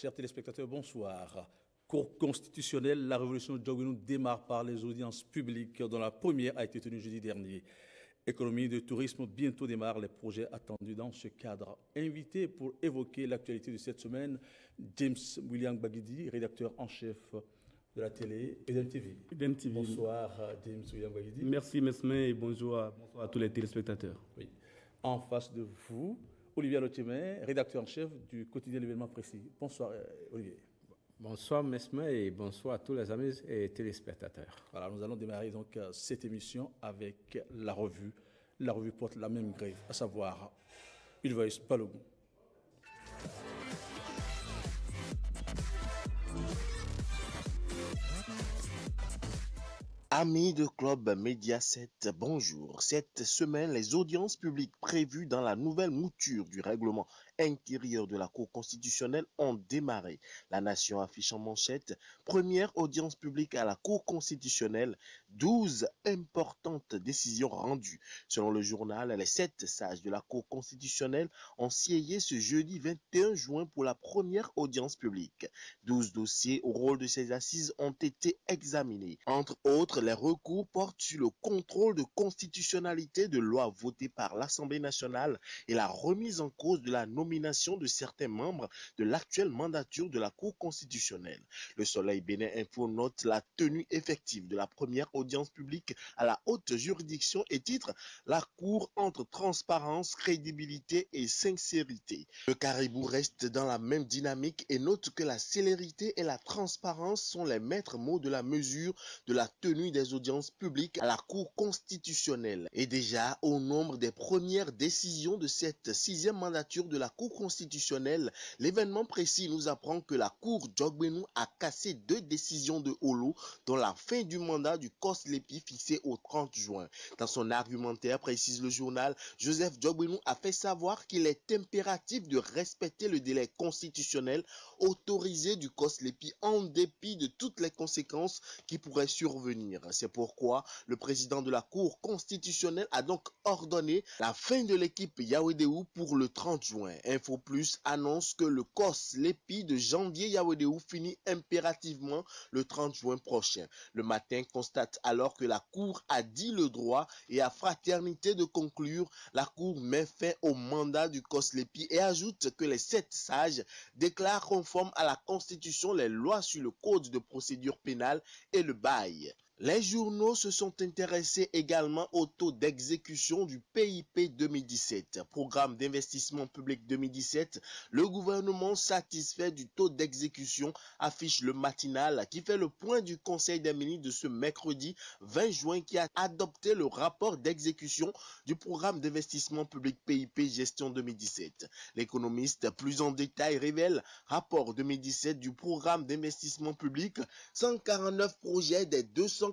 Chers téléspectateurs, bonsoir. Cour constitutionnelle, la révolution de Djogbenou démarre par les audiences publiques, dont la première a été tenue jeudi dernier. Économie de tourisme bientôt démarre les projets attendus dans ce cadre. Invité pour évoquer l'actualité de cette semaine, James William Baguidi, rédacteur en chef de la télé Eden TV. Eden TV. Bonsoir James William Baguidi. Merci Mesme et bonjour à tous les téléspectateurs. Oui. En face de vous, Olivier Lotimer, rédacteur en chef du quotidien L'événement précis. Bonsoir Olivier. Bonsoir Mesme et bonsoir à tous les amis et téléspectateurs. Voilà, nous allons démarrer donc cette émission avec la revue. La revue porte la même grève, à savoir Une Voice Palogou. Amis de Club Mediaset, bonjour. Cette semaine, les audiences publiques prévues dans la nouvelle mouture du règlement intérieur de la Cour constitutionnelle ont démarré. La Nation affiche en manchette, première audience publique à la Cour constitutionnelle, 12 importantes décisions rendues. Selon le journal, les 7 sages de la Cour constitutionnelle ont siégé ce jeudi 21 juin pour la première audience publique. 12 dossiers au rôle de ces assises ont été examinés. Entre autres, les recours portent sur le contrôle de constitutionnalité de lois votées par l'Assemblée nationale et la remise en cause de la nomination de certains membres de l'actuelle mandature de la Cour constitutionnelle. Le Soleil Bénin Info note la tenue effective de la première audience publique à la haute juridiction et titre « La Cour entre transparence, crédibilité et sincérité ». Le Caribou reste dans la même dynamique et note que la célérité et la transparence sont les maîtres mots de la mesure de la tenue des audiences publiques à la Cour constitutionnelle. Et déjà, au nombre des premières décisions de cette 6e mandature de la Cour constitutionnelle, l'événement précis nous apprend que la Cour Djogbenou a cassé 2 décisions de Holo, dont la fin du mandat du COS-LEPI fixé au 30 juin. Dans son argumentaire, précise le journal, Joseph Djogbenou a fait savoir qu'il est impératif de respecter le délai constitutionnel autorisé du COS-LEPI en dépit de toutes les conséquences qui pourraient survenir. C'est pourquoi le président de la Cour constitutionnelle a donc ordonné la fin de l'équipe Yawedeou pour le 30 juin. Info Plus annonce que le COS-LEPI de janvier Yawedeou finit impérativement le 30 juin prochain. Le matin constate alors que la Cour a dit le droit et à fraternité de conclure, la Cour met fin au mandat du COS-LEPI et ajoute que les 7 sages déclarent conformes à la Constitution les lois sur le Code de procédure pénale et le bail. Les journaux se sont intéressés également au taux d'exécution du PIP 2017. Programme d'investissement public 2017, le gouvernement satisfait du taux d'exécution affiche le matinal qui fait le point du Conseil des ministres de ce mercredi 20 juin qui a adopté le rapport d'exécution du programme d'investissement public PIP gestion 2017. L'économiste plus en détail révèle rapport 2017 du programme d'investissement public, 149 projets des 291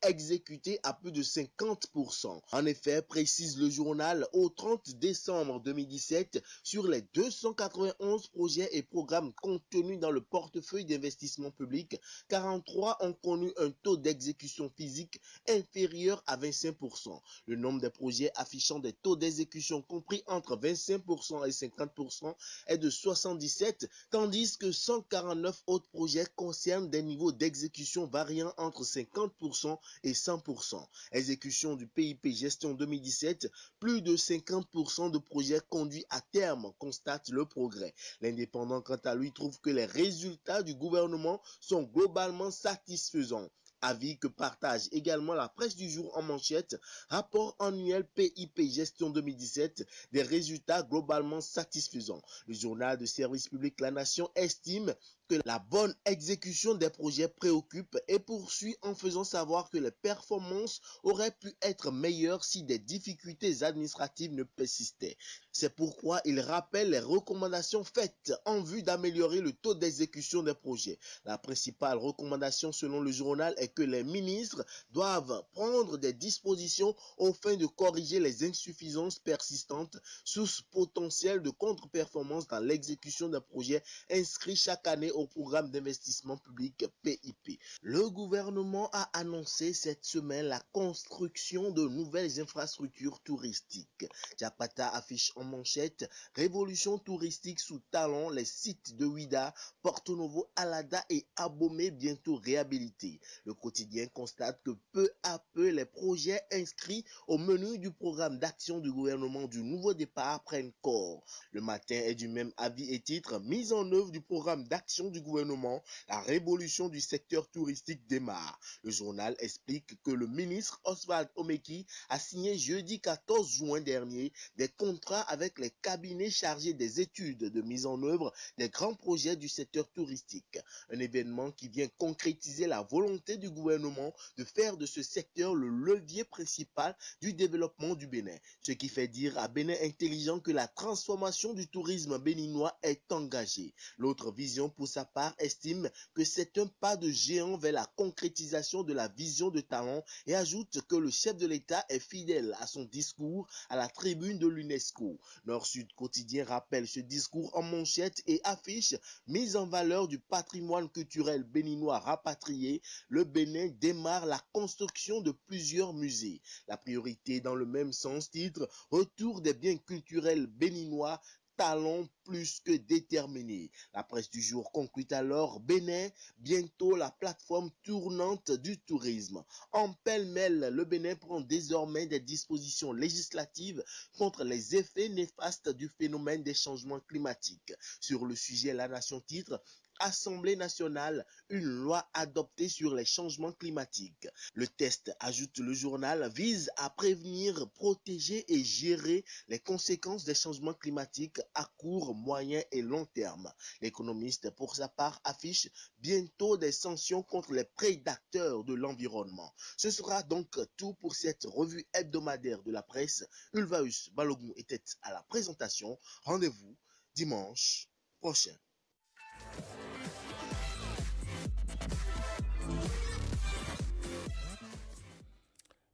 exécutés à plus de 50%. En effet, précise le journal, au 30 décembre 2017, sur les 291 projets et programmes contenus dans le portefeuille d'investissement public, 43 ont connu un taux d'exécution physique inférieur à 25%. Le nombre des projets affichant des taux d'exécution compris entre 25% et 50% est de 77, tandis que 149 autres projets concernent des niveaux d'exécution variant entre 50% et 100%. Exécution du PIP gestion 2017, plus de 50% de projets conduits à terme, constate le Progrès. L'Indépendant, quant à lui, trouve que les résultats du gouvernement sont globalement satisfaisants. Avis que partage également la presse du jour en manchette, rapport annuel PIP gestion 2017, des résultats globalement satisfaisants. Le journal de service public La Nation estime que la bonne exécution des projets préoccupe et poursuit en faisant savoir que les performances auraient pu être meilleures si des difficultés administratives ne persistaient. C'est pourquoi il rappelle les recommandations faites en vue d'améliorer le taux d'exécution des projets. La principale recommandation selon le journal est que les ministres doivent prendre des dispositions aux fins de corriger les insuffisances persistantes, source potentielle de contre-performance dans l'exécution des projets inscrits chaque année au programme d'investissement public PIP. Le gouvernement a annoncé cette semaine la construction de nouvelles infrastructures touristiques. Japata affiche en manchette « Révolution touristique sous talent, les sites de Ouida, Porto Novo, Alada et Abomey bientôt réhabilités ». Le quotidien constate que peu à peu, les projets inscrits au menu du programme d'action du gouvernement du nouveau départ prennent corps. Le matin est du même avis et titre « Mise en œuvre du programme d'action du gouvernement, la révolution du secteur touristique démarre ». Le journal explique que le ministre Oswald Omeki a signé jeudi 14 juin dernier des contrats avec les cabinets chargés des études de mise en œuvre des grands projets du secteur touristique. Un événement qui vient concrétiser la volonté du gouvernement de faire de ce secteur le levier principal du développement du Bénin. Ce qui fait dire à Bénin Intelligent que la transformation du tourisme béninois est engagée. L'autre vision, pour sa part, estime que c'est un pas de géant vers la concrétisation de la vision de talent et ajoute que le chef de l'État est fidèle à son discours à la tribune de l'UNESCO. Nord-Sud Quotidien rappelle ce discours en manchette et affiche « Mise en valeur du patrimoine culturel béninois rapatrié, le Bénin démarre la construction de plusieurs musées ». La priorité dans le même sens titre « Retour des biens culturels béninois ». Talent plus que déterminé. La presse du jour conclut alors Bénin, bientôt la plateforme tournante du tourisme. En pêle-mêle, le Bénin prend désormais des dispositions législatives contre les effets néfastes du phénomène des changements climatiques. Sur le sujet, la Nation titre Assemblée nationale, une loi adoptée sur les changements climatiques. Le test, ajoute le journal, vise à prévenir, protéger et gérer les conséquences des changements climatiques à court, moyen et long terme. L'économiste, pour sa part, affiche bientôt des sanctions contre les prédateurs de l'environnement. Ce sera donc tout pour cette revue hebdomadaire de la presse. Ulvaeus Balogun était à la présentation. Rendez-vous dimanche prochain.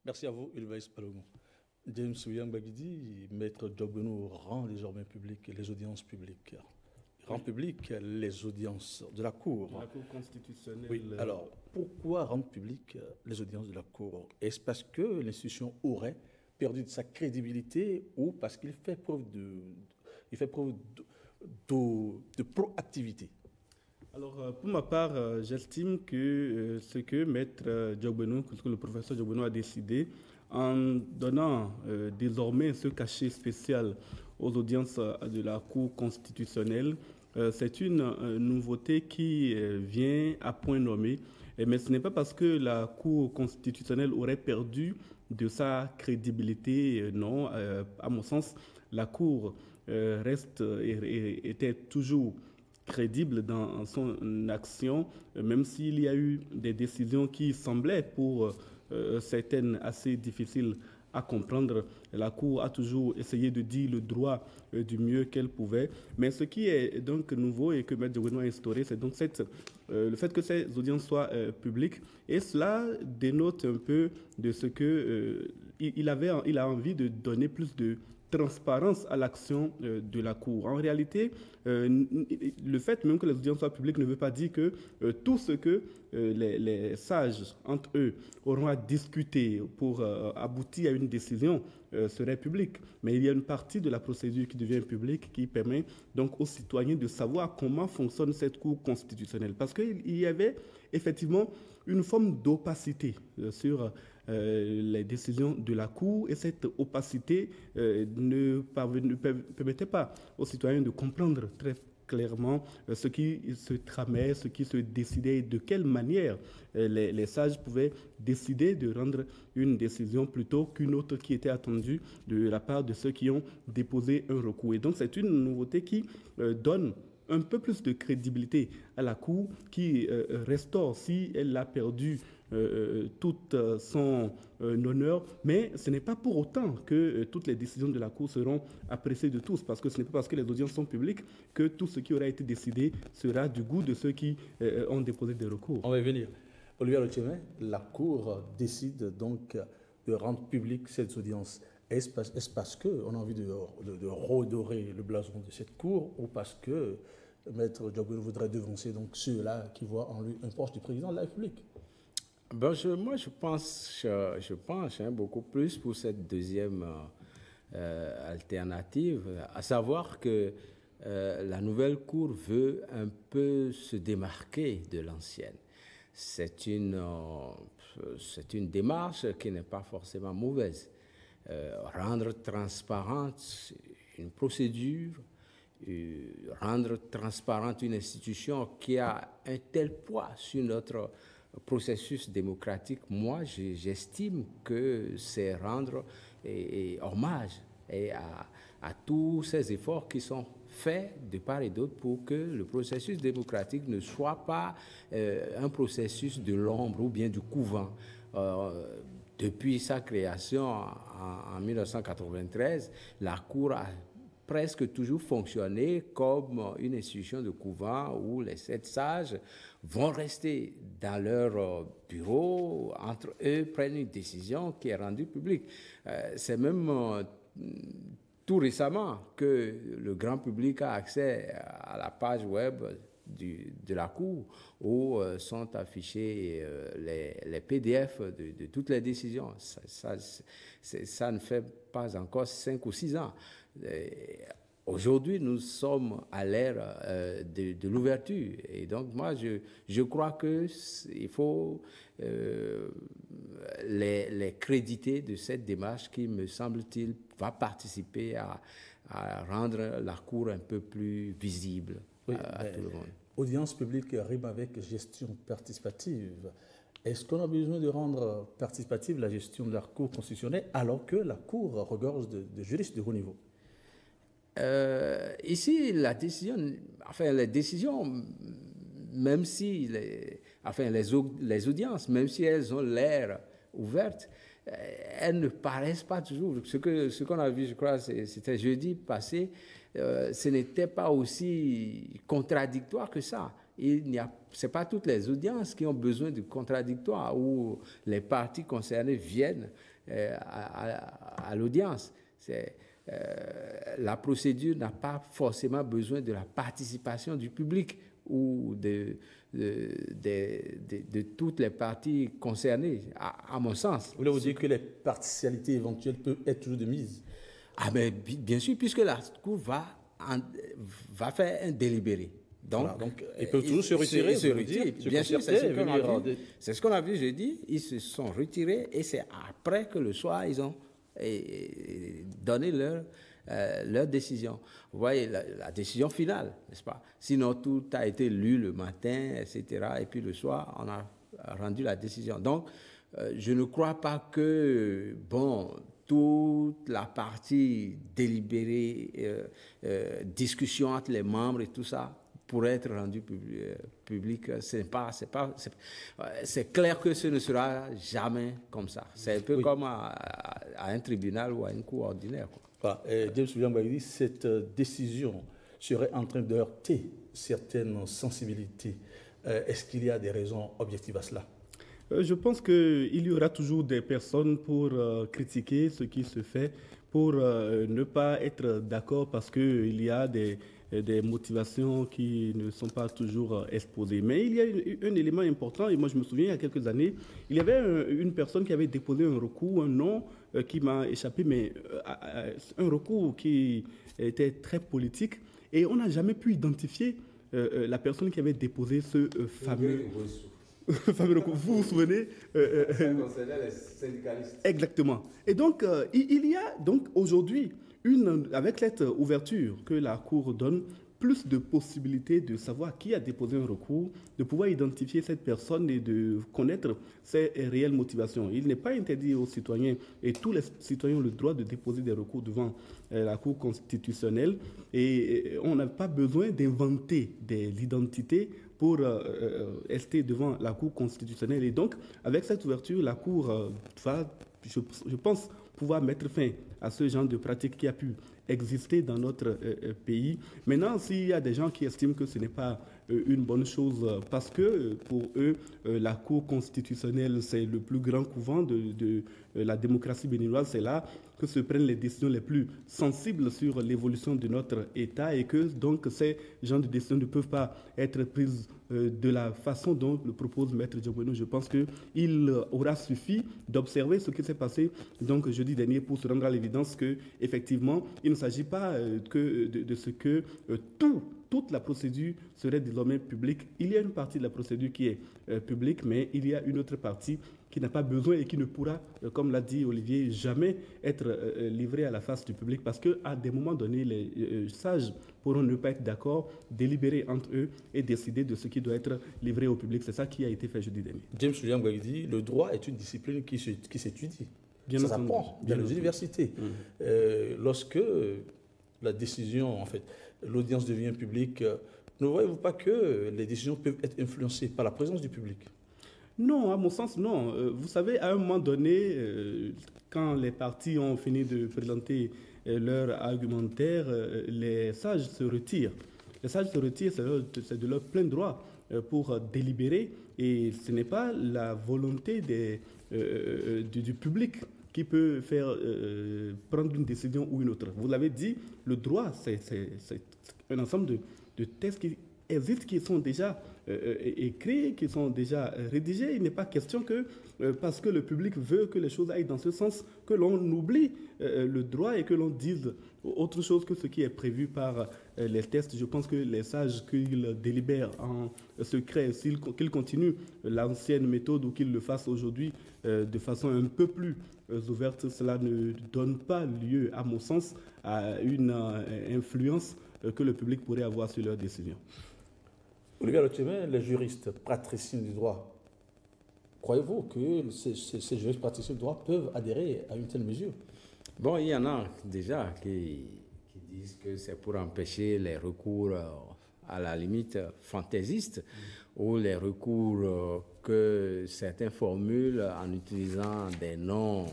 Merci à vous, Ulvaeus Balogun. James William Bagidi, maître Djogbenou, rend désormais public les audiences publiques. Rend public les audiences de la Cour. De la Cour constitutionnelle. Oui, alors, pourquoi rendre public les audiences de la Cour? Est-ce parce que l'institution aurait perdu de sa crédibilité ou parce qu'il fait preuve de proactivité? Alors, pour ma part, j'estime que ce que maître Djogbenou, que le professeur Djogbenou a décidé, en donnant désormais ce cachet spécial aux audiences de la Cour constitutionnelle, c'est une nouveauté qui vient à point nommé. Mais ce n'est pas parce que la Cour constitutionnelle aurait perdu de sa crédibilité, non. À mon sens, la Cour reste et était toujours crédible dans son action, même s'il y a eu des décisions qui semblaient pour certaines assez difficiles à comprendre. La Cour a toujours essayé de dire le droit du mieux qu'elle pouvait. Mais ce qui est donc nouveau et que M. Djogbenou a instauré, c'est donc le fait que ces audiences soient publiques. Et cela dénote un peu de ce que il a envie de donner plus de transparence à l'action de la Cour. En réalité, le fait même que les audiences soient publiques ne veut pas dire que tout ce que les sages, entre eux, auront à discuter pour aboutir à une décision serait public. Mais il y a une partie de la procédure qui devient publique qui permet donc aux citoyens de savoir comment fonctionne cette Cour constitutionnelle. Parce qu'il y avait effectivement une forme d'opacité sur les décisions de la Cour, et cette opacité ne permettait pas aux citoyens de comprendre très clairement ce qui se tramait, ce qui se décidait, de quelle manière les sages pouvaient décider de rendre une décision plutôt qu'une autre qui était attendue de la part de ceux qui ont déposé un recours. Et donc c'est une nouveauté qui donne un peu plus de crédibilité à la Cour, qui restaure, si elle l'a perdu, tout son honneur, mais ce n'est pas pour autant que toutes les décisions de la Cour seront appréciées de tous, parce que ce n'est pas parce que les audiences sont publiques que tout ce qui aura été décidé sera du goût de ceux qui ont déposé des recours. On va y venir. Olivier Rochemin, la Cour décide donc de rendre publiques ces audiences. Est-ce parce qu'on a envie de redorer le blason de cette Cour, ou parce qu'il Maître Diogbenou voudrait devancer donc ceux-là qui voient en lui un proche du président de la République? Ben, moi, je pense beaucoup plus pour cette deuxième alternative, à savoir que la nouvelle Cour veut un peu se démarquer de l'ancienne. C'est une démarche qui n'est pas forcément mauvaise. Rendre transparente une procédure, rendre transparente une institution qui a un tel poids sur notre processus démocratique, moi, j'estime que c'est rendre hommage à tous ces efforts qui sont faits de part et d'autre pour que le processus démocratique ne soit pas un processus de l'ombre ou bien du couvent. Depuis sa création en 1993, la Cour a presque toujours fonctionné comme une institution de couvent où les 7 sages vont rester dans leur bureau, entre eux prennent une décision qui est rendue publique. C'est même tout récemment que le grand public a accès à la page web de la Cour où sont affichés les PDF de toutes les décisions. Ça ne fait pas encore 5 ou 6 ans. Aujourd'hui, nous sommes à l'ère de l'ouverture. Et donc, moi, je crois qu'il faut les créditer de cette démarche qui, me semble-t-il, va participer à rendre la Cour un peu plus visible à tout le monde. Audience publique rime avec gestion participative. Est-ce qu'on a besoin de rendre participative la gestion de la Cour constitutionnelle alors que la Cour regorge de juristes de haut niveau? Ici, les décisions, même si les audiences, même si elles ont l'air ouvertes, elles ne paraissent pas toujours. Ce qu'on a vu, je crois, c'était jeudi passé, ce n'était pas aussi contradictoire que ça. Ce n'est pas toutes les audiences qui ont besoin de contradictoire où les parties concernées viennent à l'audience. La procédure n'a pas forcément besoin de la participation du public ou de toutes les parties concernées, à mon sens. Vous voulez dire que les partialités éventuelles peuvent être toujours de mise? Ah, mais bien sûr, puisque la Cour va faire un délibéré. Donc, voilà, donc ils peuvent toujours se retirer. Bien sûr, c'est ce qu'on a vu jeudi. Ils se sont retirés et c'est après que le soir, ils ont donné leur décision. Vous voyez, la décision finale, n'est-ce pas? Sinon, tout a été lu le matin, etc. Et puis le soir, on a rendu la décision. Donc, je ne crois pas que, toute la partie délibérée, discussion entre les membres et tout ça, pour être rendu public, c'est clair que ce ne sera jamais comme ça. C'est un peu comme à un tribunal ou à une cour ordinaire, quoi. Voilà. James William Baïdi, cette décision serait en train de heurter certaines sensibilités. Est-ce qu'il y a des raisons objectives à cela? Je pense qu'il y aura toujours des personnes pour critiquer ce qui se fait, pour ne pas être d'accord parce qu'il y a des motivations qui ne sont pas toujours exposées. Mais il y a un élément important, et moi je me souviens, il y a quelques années, il y avait une personne qui avait déposé un recours, un nom qui m'a échappé, mais un recours qui était très politique, et on n'a jamais pu identifier la personne qui avait déposé ce fameux recours. Vous vous souvenez ça concernait les syndicalistes. Exactement. Et donc, il y a donc aujourd'hui, avec cette ouverture que la Cour donne, plus de possibilités de savoir qui a déposé un recours, de pouvoir identifier cette personne et de connaître ses réelles motivations. Il n'est pas interdit aux citoyens, et tous les citoyens ont le droit de déposer des recours devant la Cour constitutionnelle, et on n'a pas besoin d'inventer l'identité pour rester devant la Cour constitutionnelle. Et donc, avec cette ouverture, la Cour va, je pense, pouvoir mettre fin à ce genre de pratique qui a pu exister dans notre pays. Maintenant, s'il y a des gens qui estiment que ce n'est pas une bonne chose parce que pour eux, la Cour constitutionnelle, c'est le plus grand couvent de la démocratie béninoise, c'est là que se prennent les décisions les plus sensibles sur l'évolution de notre État et que donc ces genres de décisions ne peuvent pas être prises de la façon dont le propose Maître Diogbenou. Je pense qu'il aura suffi d'observer ce qui s'est passé donc jeudi dernier pour se rendre à l'évidence qu'effectivement, il ne s'agit pas que de ce que toute la procédure serait désormais publique. Il y a une partie de la procédure qui est publique, mais il y a une autre partie qui n'a pas besoin et qui ne pourra, comme l'a dit Olivier, jamais être livrée à la face du public parce qu'à des moments donnés, les sages pourront ne pas être d'accord, délibérer entre eux et décider de ce qui doit être livré au public. C'est ça qui a été fait jeudi dernier. James William Gouaï dit le droit est une discipline qui s'étudie. Ça s'apprend dans les universités. Lorsque la décision, en fait, l'audience devient publique, ne voyez-vous pas que les décisions peuvent être influencées par la présence du public? Non, à mon sens, non. Vous savez, à un moment donné, quand les partis ont fini de présenter leur argumentaire, les sages se retirent. Les sages se retirent, c'est de leur plein droit pour délibérer et ce n'est pas la volonté du public qui peut faire prendre une décision ou une autre. Vous l'avez dit, le droit, c'est un ensemble de textes qui existent, qui sont déjà écrits, qui sont déjà rédigés. Il n'est pas question que, parce que le public veut que les choses aillent dans ce sens, que l'on oublie le droit et que l'on dise autre chose que ce qui est prévu par les textes. Je pense que les sages, qu'ils délibèrent en secret, qu'ils continuent l'ancienne méthode ou qu'ils le fassent aujourd'hui de façon un peu plus ouverte, cela ne donne pas lieu, à mon sens, à une influence que le public pourrait avoir sur leurs décisions. Olivier Alotchemin, les juristes praticiens du droit, croyez-vous que ces juristes praticiens du droit peuvent adhérer à une telle mesure? Bon, il y en a déjà qui disent que c'est pour empêcher les recours à la limite fantaisistes ou les recours que certains formulent en utilisant des noms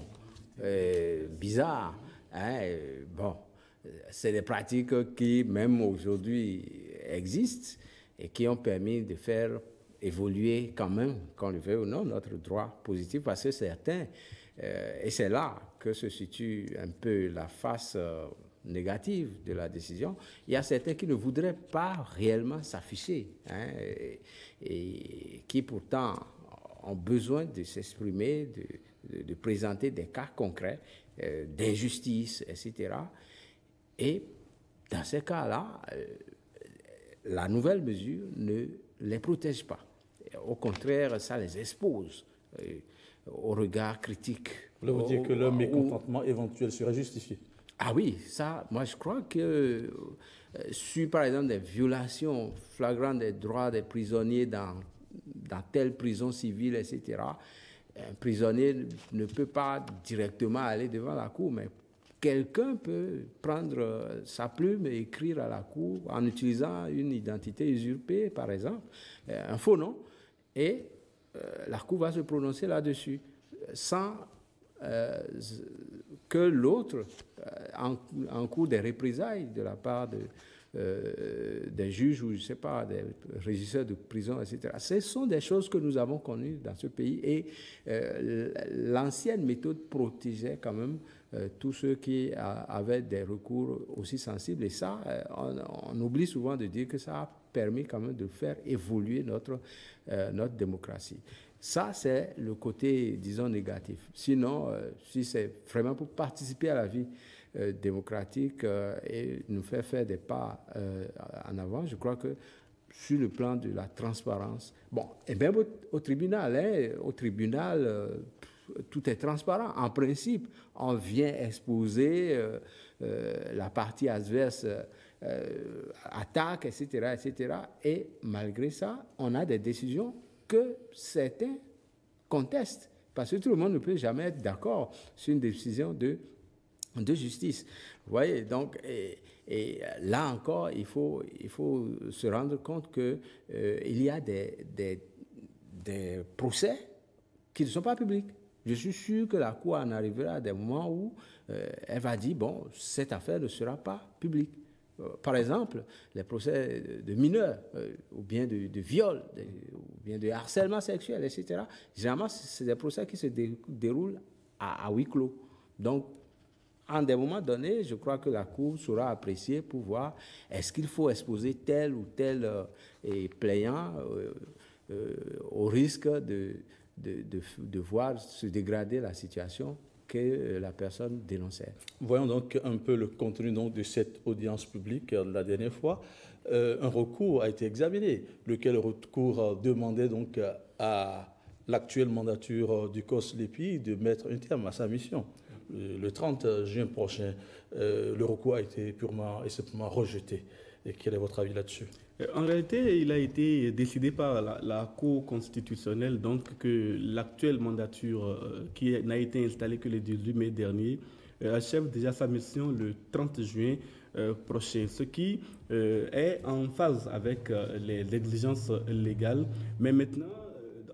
bizarres. Bon, c'est des pratiques qui, même aujourd'hui, existent et qui ont permis de faire évoluer quand même, qu'on le veuille ou non, notre droit positif, parce que certains, et c'est là que se situe un peu la face négative de la décision, il y a certains qui ne voudraient pas réellement s'afficher, et qui pourtant ont besoin de s'exprimer, de présenter des cas concrets d'injustice, etc. Et dans ces cas-là, la nouvelle mesure ne les protège pas. Au contraire, ça les expose au regard critique. Vous voulez dire que leur mécontentement éventuel serait justifié? Ah oui, ça, moi je crois que sur par exemple des violations flagrantes des droits des prisonniers dans telle prison civile, etc., un prisonnier ne peut pas directement aller devant la cour, mais quelqu'un peut prendre sa plume et écrire à la cour en utilisant une identité usurpée, par exemple, un faux nom, et la cour va se prononcer là-dessus, sans que l'autre, en cours des représailles de la part des juges ou, je ne sais pas, des régisseurs de prison, etc. Ce sont des choses que nous avons connues dans ce pays et l'ancienne méthode protégeait quand même tous ceux qui avaient des recours aussi sensibles. Et ça, on oublie souvent de dire que ça a permis quand même de faire évoluer notre démocratie. Ça, c'est le côté, disons, négatif. Sinon, si c'est vraiment pour participer à la vie démocratique et nous faire des pas en avant, je crois que sur le plan de la transparence, bon, et même au tribunal, tout est transparent. En principe, on vient exposer la partie adverse, attaque, etc., etc. Et malgré ça, on a des décisions que certains contestent. Parce que tout le monde ne peut jamais être d'accord sur une décision de justice. Vous voyez, donc, et là encore, il faut se rendre compte qu'il y a des procès qui ne sont pas publics. Je suis sûr que la Cour en arrivera à des moments où elle va dire, bon, cette affaire ne sera pas publique. Par exemple, les procès de mineurs, ou bien de viol, ou bien de harcèlement sexuel, etc. Généralement, c'est des procès qui se déroulent à huis clos. Donc, en des moments donnés, je crois que la Cour saura apprécier pour voir est-ce qu'il faut exposer tel ou tel plaignant au risque de voir se dégrader la situation que la personne dénonçait. Voyons donc un peu le contenu donc, de cette audience publique la dernière fois. Un recours a été examiné, lequel recours demandait donc à l'actuelle mandature du COS-LEPI de mettre un terme à sa mission. Le 30 juin prochain, le recours a été purement et simplement rejeté. Et quel est votre avis là-dessus? En réalité, il a été décidé par la Cour constitutionnelle donc, que l'actuelle mandature qui n'a été installée que le 18 mai dernier achève déjà sa mission le 30 juin prochain, ce qui est en phase avec les exigences légales. Mais maintenant,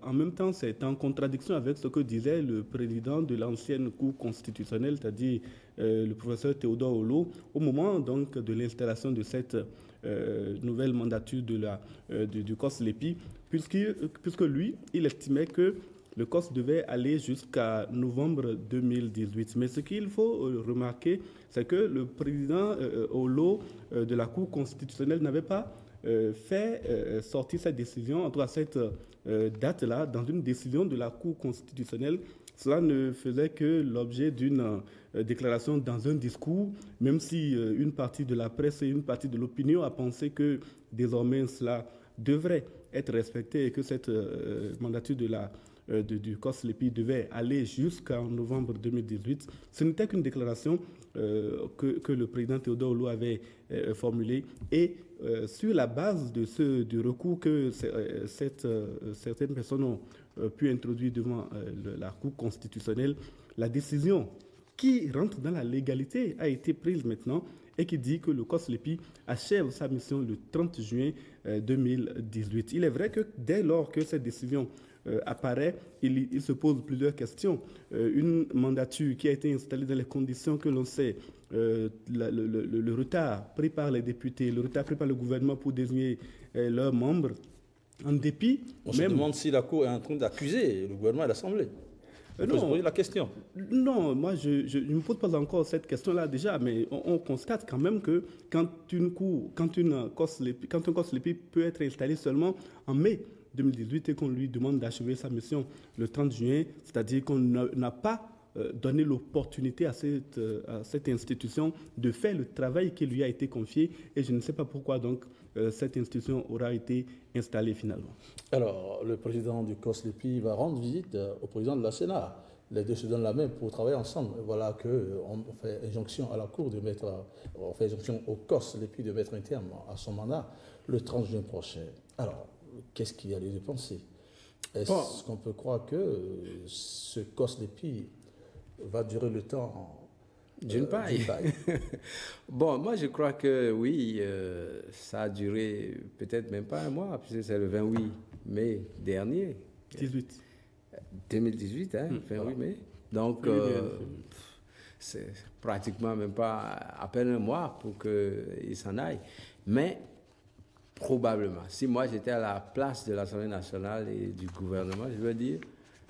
en même temps, c'est en contradiction avec ce que disait le président de l'ancienne Cour constitutionnelle, c'est-à-dire le professeur Théodore Olo, au moment donc, de l'installation de cette nouvelle mandature du COS-LEPI, puisque lui, il estimait que le COS devait aller jusqu'à novembre 2018. Mais ce qu'il faut remarquer, c'est que le président Olo de la Cour constitutionnelle n'avait pas fait sortir cette décision, en tout cas cette date-là, dans une décision de la Cour constitutionnelle. Cela ne faisait que l'objet d'une déclaration dans un discours, même si une partie de la presse et une partie de l'opinion a pensé que désormais cela devrait être respecté et que cette mandature du COS-LEPI devait aller jusqu'en novembre 2018. Ce n'était qu'une déclaration que le président Théodore Olo avait formulée et sur la base du recours que certaines personnes ont pu introduire devant la Cour constitutionnelle, la décision qui rentre dans la légalité a été prise maintenant et qui dit que le COS-LEPI achève sa mission le 30 juin 2018. Il est vrai que dès lors que cette décision apparaît, il se pose plusieurs questions. Une mandature qui a été installée dans les conditions que l'on sait, le retard pris par les députés, le retard pris par le gouvernement pour désigner leurs membres, en dépit... On se demande si la Cour est en train d'accuser le gouvernement et l'Assemblée. On peut se poser la question. Non, moi, je ne me pose pas encore cette question-là déjà, mais on constate quand même que quand un COS-LEPI peut être installé seulement en mai 2018 et qu'on lui demande d'achever sa mission le 30 juin, c'est-à-dire qu'on n'a pas donné l'opportunité à cette institution de faire le travail qui lui a été confié, et je ne sais pas pourquoi donc cette institution aura été installée finalement. Alors, le président du COS-LEPI va rendre visite au président de la Sénat. Les deux se donnent la main pour travailler ensemble. Voilà qu'on fait injonction à la Cour on fait injonction au COS-LEPI de mettre un terme à son mandat le 30 juin prochain. Alors, qu'est-ce qu'il y a lieu de penser? Est-ce qu'on peut croire que ce COS-LEPI va durer le temps d'une paille? Bon, moi je crois que oui, ça a duré peut-être même pas un mois, puisque c'est le 28 mai dernier. 2018, hein, 28 mai. Donc, c'est pratiquement même pas à peine un mois pour qu'il s'en aille. Mais probablement, si moi j'étais à la place de l'Assemblée nationale et du gouvernement, je veux dire,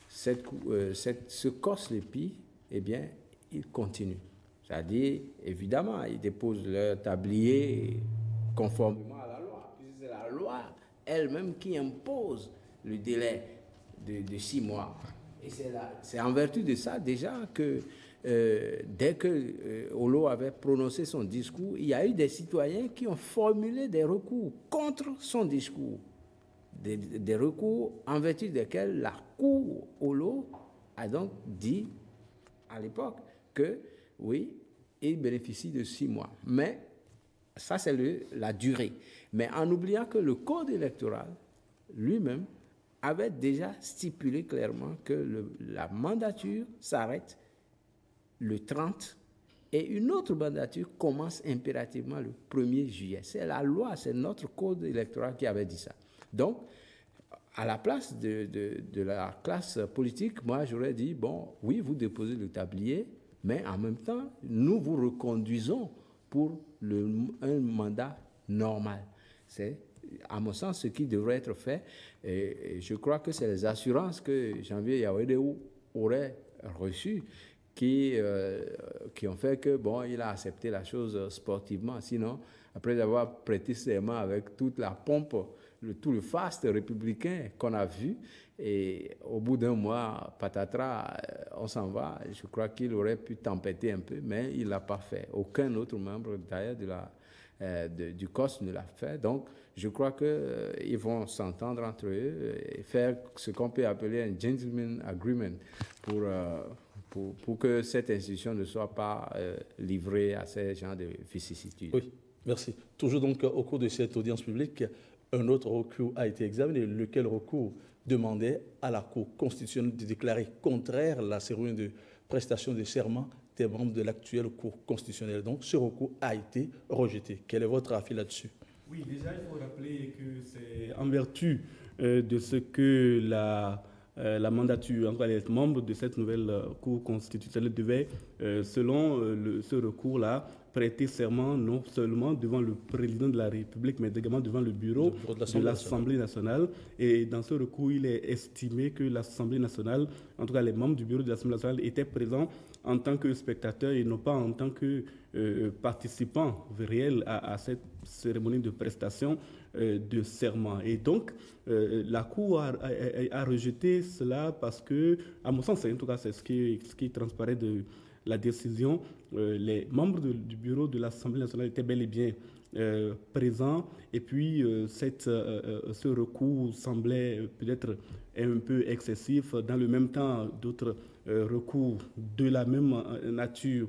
ce COS-LEPI, eh bien, il continue. C'est-à-dire, évidemment, ils déposent leur tablier conformément à la loi. C'est la loi elle-même qui impose le délai de 6 mois. Et c'est en vertu de ça déjà que dès que Olo avait prononcé son discours, il y a eu des citoyens qui ont formulé des recours contre son discours. Des recours en vertu desquels la Cour Olo a donc dit à l'époque que oui, il bénéficie de 6 mois. Mais ça, c'est la durée. Mais en oubliant que le code électoral lui-même avait déjà stipulé clairement que la mandature s'arrête le 30 et une autre mandature commence impérativement le 1er juillet. C'est la loi, c'est notre code électoral qui avait dit ça. Donc, à la place de la classe politique, moi j'aurais dit, bon, oui, vous déposez le tablier, mais en même temps, nous vous reconduisons pour un mandat normal. C'est, à mon sens, ce qui devrait être fait. Et je crois que c'est les assurances que Janvier Yawédéou aurait reçues qui ont fait que, bon, il a accepté la chose sportivement. Sinon, après avoir prêté serment avec toute la pompe, tout le faste républicain qu'on a vu, et au bout d'un mois, patatras, on s'en va. Je crois qu'il aurait pu tempêter un peu, mais il ne l'a pas fait. Aucun autre membre, d'ailleurs, du COS ne l'a fait. Donc, je crois qu'ils vont s'entendre entre eux et faire ce qu'on peut appeler un gentleman agreement pour que cette institution ne soit pas livrée à ces genres de vicissitudes. Oui, merci. Toujours donc au cours de cette audience publique, un autre recours a été examiné, lequel recours demandait à la Cour constitutionnelle de déclarer contraire la cérémonie de prestation de serment des membres de l'actuelle Cour constitutionnelle. Donc, ce recours a été rejeté. Quel est votre avis là-dessus? Oui, déjà, il faut rappeler que c'est en vertu de ce que la mandature, en tout cas les membres de cette nouvelle Cour constitutionnelle devaient, selon ce recours-là, prêter serment non seulement devant le président de la République, mais également devant le bureau de l'Assemblée nationale. Et dans ce recours, il est estimé que l'Assemblée nationale, en tout cas les membres du bureau de l'Assemblée nationale, étaient présents en tant que spectateurs et non pas en tant que participants réels à cette cérémonie de prestation de serment. Et donc, la Cour a rejeté cela parce que, à mon sens, en tout cas, c'est ce qui transparaît de la décision, les membres du bureau de l'Assemblée nationale étaient bel et bien présents, et puis ce recours semblait peut-être un peu excessif. Dans le même temps, d'autres recours de la même nature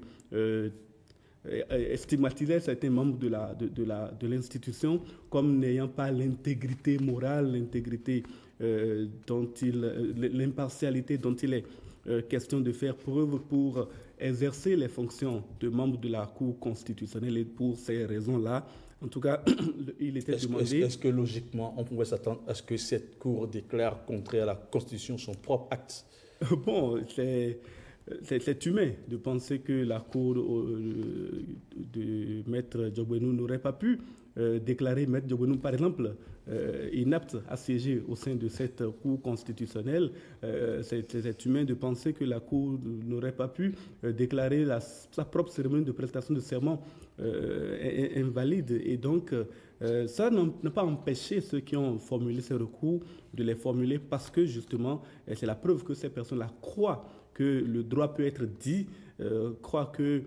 stigmatisaient certains membres de l'institution comme n'ayant pas l'intégrité morale, l'intégrité l'impartialité dont il est question de faire preuve pour exercer les fonctions de membre de la Cour constitutionnelle. Et pour ces raisons-là, en tout cas, il était demandé... Est-ce que logiquement, on pouvait s'attendre à ce que cette Cour déclare contraire à la Constitution son propre acte? Bon, c'est humain de penser que la Cour de Maître Diogbenou n'aurait pas pu déclarer Maître Diogbenou, par exemple, inapte à siéger au sein de cette Cour constitutionnelle. C'est humain de penser que la Cour n'aurait pas pu déclarer sa propre cérémonie de prestation de serment invalide. Et donc, ça n'a pas empêché ceux qui ont formulé ces recours de les formuler parce que, justement, c'est la preuve que ces personnes-là croient que le droit peut être dit, croient que,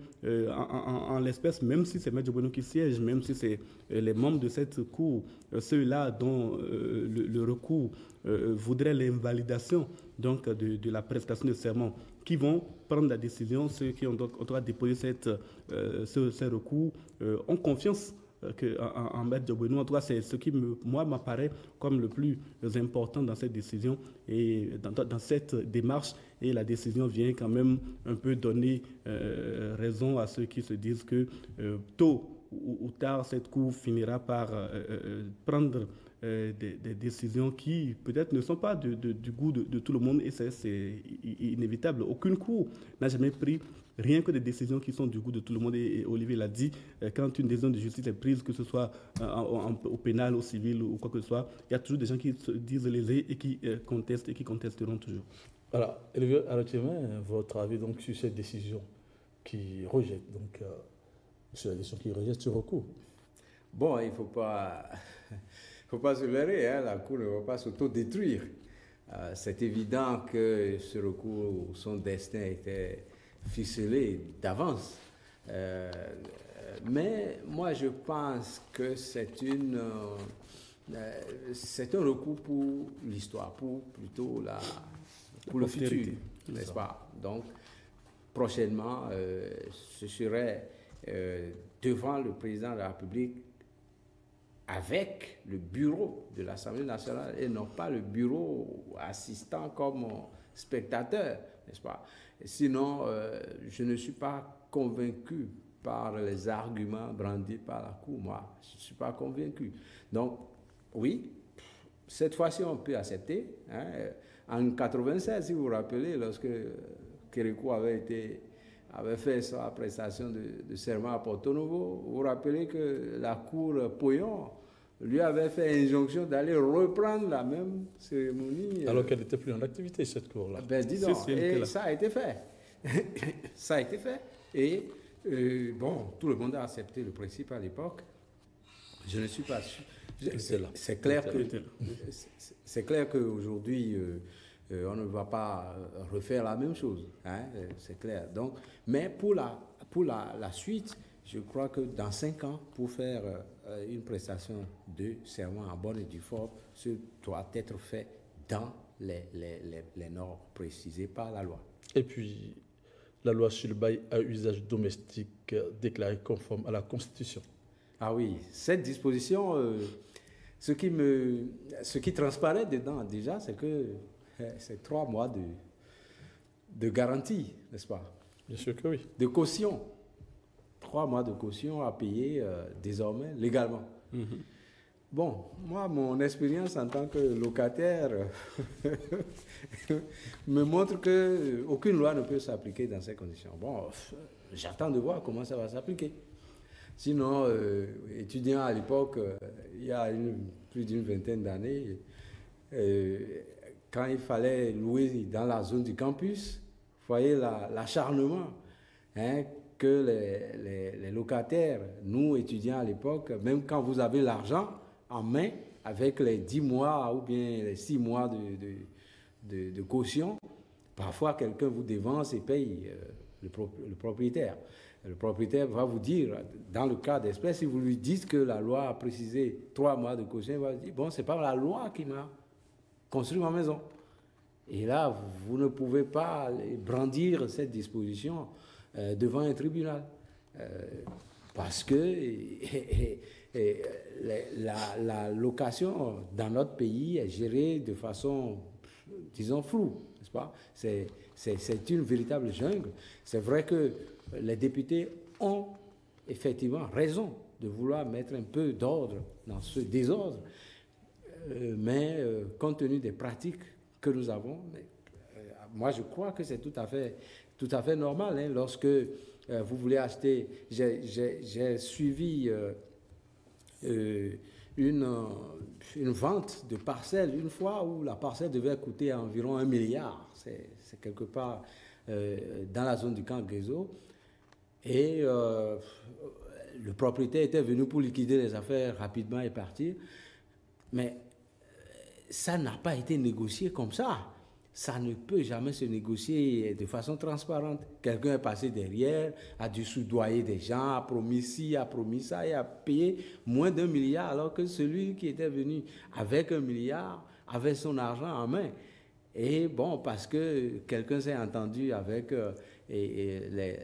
en l'espèce, même si c'est M. Diogbenou qui siège, même si c'est les membres de cette cour, ceux-là dont le recours voudrait l'invalidation donc, de la prestation de serment, qui vont prendre la décision, ceux qui ont droit de déposer ces recours, ont confiance en Maître Diogbenou. En tout cas, c'est ce qui, moi, m'apparaît comme le plus important dans cette décision et dans cette démarche. Et la décision vient quand même un peu donner raison à ceux qui se disent que tôt ou tard, cette Cour finira par prendre des décisions qui peut-être ne sont pas du goût de tout le monde, et c'est inévitable. Aucune Cour n'a jamais pris rien que des décisions qui sont du goût de tout le monde. Et Olivier l'a dit, quand une décision de justice est prise, que ce soit au pénal, au civil ou quoi que ce soit, il y a toujours des gens qui se disent lésés et qui contestent et qui contesteront toujours. Alors, Olivier Arotiémin, votre avis donc, sur cette décision qui rejette, donc, sur la décision qui rejette ce recours? Bon, il ne faut pas se leurrer, hein, la Cour ne va pas s'autodétruire. C'est évident que ce recours, son destin était ficelé d'avance. Mais moi, je pense que c'est un recours pour l'histoire, pour le futur, n'est-ce pas? Donc, prochainement, ce serait devant le président de la République avec le bureau de l'Assemblée nationale et non pas le bureau assistant comme spectateur, n'est-ce pas? Sinon, je ne suis pas convaincu par les arguments brandis par la Cour. Moi, je ne suis pas convaincu. Donc, oui, cette fois-ci, on peut accepter. Hein. En 1996, si vous vous rappelez, lorsque Kérékou avait fait sa prestation de serment à Porto Novo, vous vous rappelez que la cour Poyon lui avait fait injonction d'aller reprendre la même cérémonie. Alors qu'elle n'était plus en activité, cette cour-là. Ben, dis donc, et ça a été fait. Ça a été fait. Et bon, tout le monde a accepté le principe à l'époque. Je ne suis pas sûr. C'est clair qu'aujourd'hui, on ne va pas refaire la même chose. Hein, c'est clair. Donc, mais pour la suite, je crois que dans 5 ans, pour faire une prestation de serment en bonne et due forme, ce doit être fait dans les normes précisées par la loi. Et puis, la loi sur le bail à usage domestique déclarée conforme à la Constitution. Ah oui, cette disposition, ce qui transparaît dedans déjà, c'est que c'est 3 mois de garantie, n'est-ce pas? Bien sûr que oui. De caution. 3 mois de caution à payer désormais légalement. Bon, moi, mon expérience en tant que locataire me montre qu'aucune loi ne peut s'appliquer dans ces conditions. Bon, j'attends de voir comment ça va s'appliquer. Sinon, étudiant à l'époque, il y a plus d'une vingtaine d'années, quand il fallait louer dans la zone du campus, vous voyez l'acharnement, hein, que les locataires, nous étudiants à l'époque, même quand vous avez l'argent en main, avec les 10 mois ou bien les 6 mois de caution, parfois quelqu'un vous dévance et paye le propriétaire. Le propriétaire va vous dire, dans le cas d'espèce, si vous lui dites que la loi a précisé 3 mois de caution, il va dire, bon, c'est pas la loi qui m'a construit ma maison. Et là, vous ne pouvez pas brandir cette disposition devant un tribunal. Parce que la location dans notre pays est gérée de façon, disons, floue, n'est-ce pas? C'est une véritable jungle. C'est vrai que les députés ont effectivement raison de vouloir mettre un peu d'ordre dans ce désordre, mais compte tenu des pratiques que nous avons, moi je crois que c'est tout à fait normal. Hein, lorsque vous voulez acheter, j'ai suivi une vente de parcelles une fois où la parcelle devait coûter environ 1 milliard. C'est quelque part dans la zone du camp Guézo. Et le propriétaire était venu pour liquider les affaires rapidement et partir. Mais ça n'a pas été négocié comme ça. Ça ne peut jamais se négocier de façon transparente. Quelqu'un est passé derrière, a dû soudoyer des gens, a promis ci, a promis ça, et a payé moins d'1 milliard, alors que celui qui était venu avec 1 milliard avait son argent en main. Et bon, parce que quelqu'un s'est entendu avec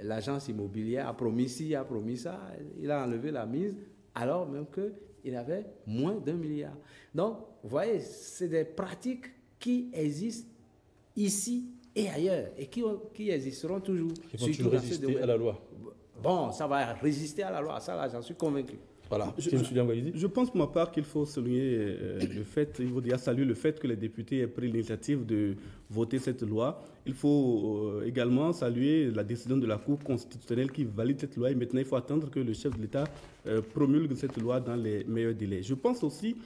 l'agence immobilière, a promis ci, a promis ça, il a enlevé la mise, alors même qu'il avait moins d'1 milliard. Donc, vous voyez, c'est des pratiques qui existent ici et ailleurs, et qui existeront toujours. Ils vont toujours résister à la loi. Bon, ça va résister à la loi, ça là, j'en suis convaincu. Voilà. Je pense pour ma part qu'il faut souligner le fait, il faut déjà saluer le fait que les députés aient pris l'initiative de voter cette loi. Il faut également saluer la décision de la Cour constitutionnelle qui valide cette loi, et maintenant il faut attendre que le chef de l'État promulgue cette loi dans les meilleurs délais. Je pense aussi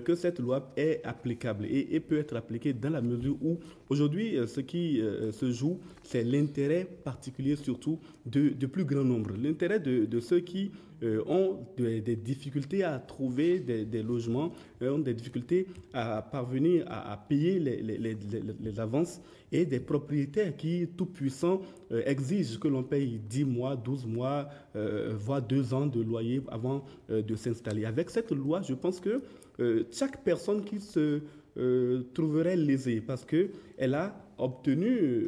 que cette loi est applicable et peut être appliquée dans la mesure où aujourd'hui ce qui se joue, c'est l'intérêt particulier surtout de plus grand nombre. L'intérêt de ceux qui ont des difficultés à trouver des logements, ont des difficultés à parvenir à payer les avances, et des propriétaires qui, tout puissants, exigent que l'on paye 10 mois, 12 mois, voire 2 ans de loyer avant de s'installer. Avec cette loi, je pense que chaque personne qui se trouverait lésée parce qu'elle a obtenu,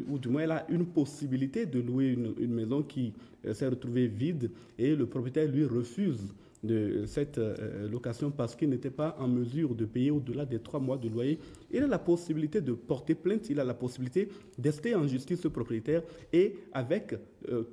ou du moins elle a une possibilité de louer une maison qui s'est retrouvée vide, et le propriétaire lui refuse de cette location parce qu'il n'était pas en mesure de payer au-delà des 3 mois de loyer. Il a la possibilité de porter plainte, il a la possibilité d'ester en justice ce propriétaire, et avec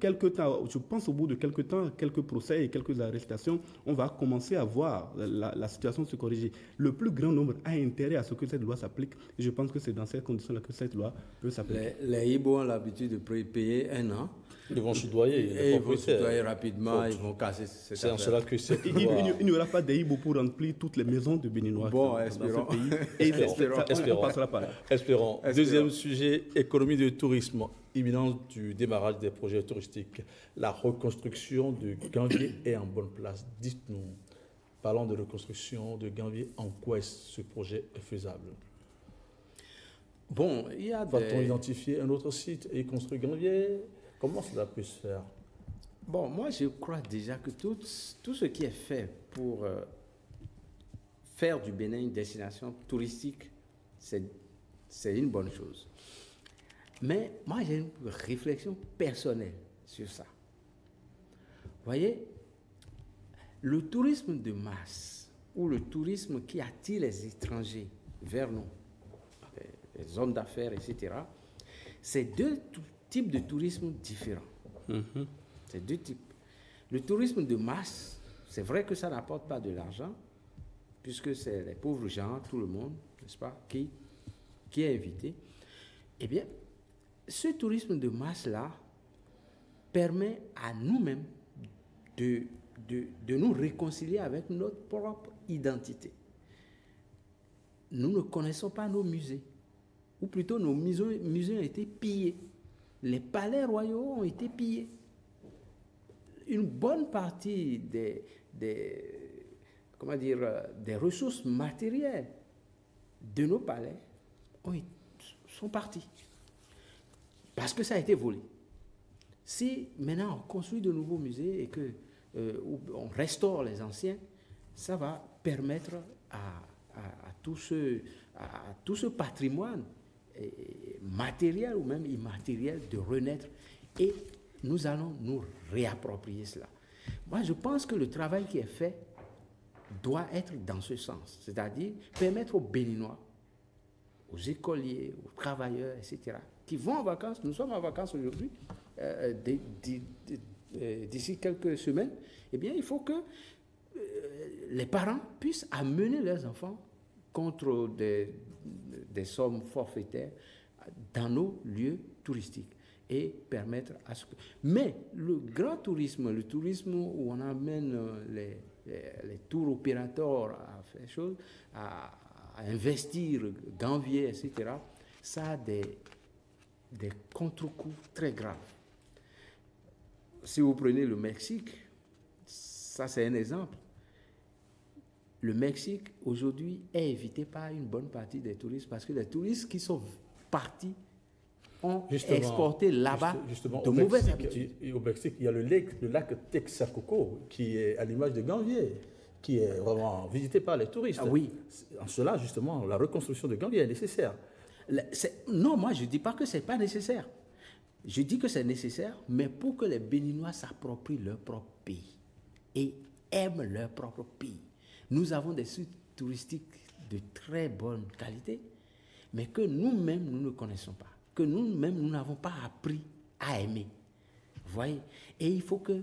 quelque temps, je pense au bout de quelques temps, quelques procès et quelques arrestations, on va commencer à voir la situation se corriger. Le plus grand nombre a intérêt à ce que cette loi s'applique. Et je pense que c'est dans ces conditions-là que cette loi peut s'appliquer. Les Ibo ont l'habitude de payer 1 an. Ils vont soudoyer. Et ils vont soudoyer rapidement, ils vont casser cette C'est en cela que c'est. Il n'y aura pas d'Aïbo pour remplir toutes les maisons de Béninois bon, dans espérons. ce pays. Et on passera par là. Espérons. Deuxième sujet, économie de tourisme. Imminence du démarrage des projets touristiques. La reconstruction de Ganvié est en bonne place. Dites-nous, parlons de reconstruction de Ganvié, en quoi ce projet est faisable? Bon, il y a Va-t-on identifier un autre site et construire Ganvié? Comment cela peut se faire? Bon, moi je crois déjà que tout ce qui est fait pour faire du Bénin une destination touristique, c'est une bonne chose. Mais moi j'ai une réflexion personnelle sur ça. Vous voyez, le tourisme de masse ou le tourisme qui attire les étrangers vers nous, les hommes d'affaires, etc., c'est deux types de tourisme différents. C'est deux types. Le tourisme de masse, c'est vrai que ça n'apporte pas de l'argent, puisque c'est les pauvres gens, tout le monde, n'est-ce pas, qui est invité. Eh bien, ce tourisme de masse-là permet à nous-mêmes de nous réconcilier avec notre propre identité. Nous ne connaissons pas nos musées, ou plutôt nos musées ont été pillés. Les palais royaux ont été pillés. Une bonne partie des ressources matérielles de nos palais sont parties. Parce que ça a été volé. Si maintenant on construit de nouveaux musées et qu'on restaure les anciens, ça va permettre à tout ce patrimoine matériel ou même immatériel de renaître, et nous allons nous réapproprier cela. Moi, je pense que le travail qui est fait doit être dans ce sens, c'est-à-dire permettre aux Béninois, aux écoliers, aux travailleurs, etc., qui vont en vacances, nous sommes en vacances aujourd'hui, d'ici quelques semaines, eh bien, il faut que les parents puissent amener leurs enfants contre des sommes forfaitaires dans nos lieux touristiques et permettre à ce que... Mais le grand tourisme, le tourisme où on amène les tours opérateurs à faire des choses, à investir, Ganvié, etc., ça a des contre-coups très graves. Si vous prenez le Mexique, ça c'est un exemple. Le Mexique, aujourd'hui, est évité par une bonne partie des touristes parce que les touristes qui sont partis ont exporté là-bas de mauvaises habitudes. Au Mexique, il y a le lac Texacoco qui est à l'image de Ganvié, qui est vraiment visité par les touristes. Ah oui. En cela, justement, la reconstruction de Ganvié est nécessaire. Non, moi, je ne dis pas que ce n'est pas nécessaire. Je dis que c'est nécessaire, mais pour que les Béninois s'approprient leur propre pays et aiment leur propre pays. Nous avons des sites touristiques de très bonne qualité, mais que nous-mêmes, nous ne connaissons pas, que nous-mêmes, nous n'avons pas appris à aimer. Vous voyez? Et il faut que,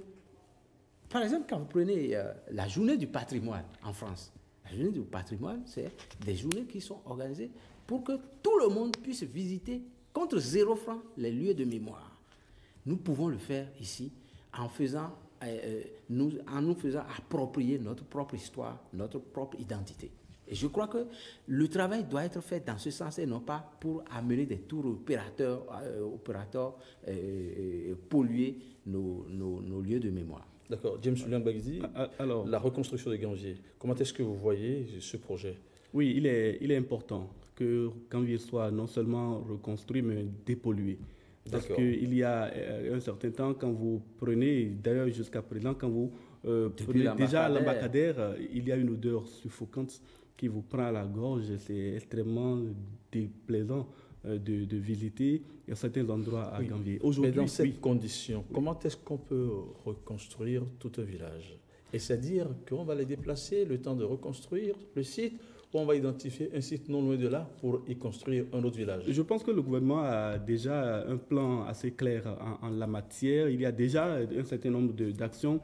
par exemple, quand vous prenez la journée du patrimoine en France, la journée du patrimoine, c'est des journées qui sont organisées pour que tout le monde puisse visiter contre 0 franc les lieux de mémoire. Nous pouvons le faire ici en nous faisant approprier notre propre histoire, notre propre identité. Et je crois que le travail doit être fait dans ce sens et non pas pour amener des tours opérateurs polluer nos lieux de mémoire. D'accord. James Luang-Bagidi, alors, la reconstruction de Ganvié, comment est-ce que vous voyez ce projet? Oui, il est important que Ganvié soit non seulement reconstruit, mais dépollué. Parce qu'il y a un certain temps, quand vous prenez, d'ailleurs jusqu'à présent, quand vous prenez déjà l'Embarcadère, il y a une odeur suffocante qui vous prend à la gorge. C'est extrêmement déplaisant de visiter certains endroits à Ganvié. Mais dans ces conditions, comment est-ce qu'on peut reconstruire tout un village? Et c'est-à-dire qu'on va les déplacer le temps de reconstruire le site, ou on va identifier un site non loin de là pour y construire un autre village? Je pense que le gouvernement a déjà un plan assez clair en la matière. Il y a déjà un certain nombre d'actions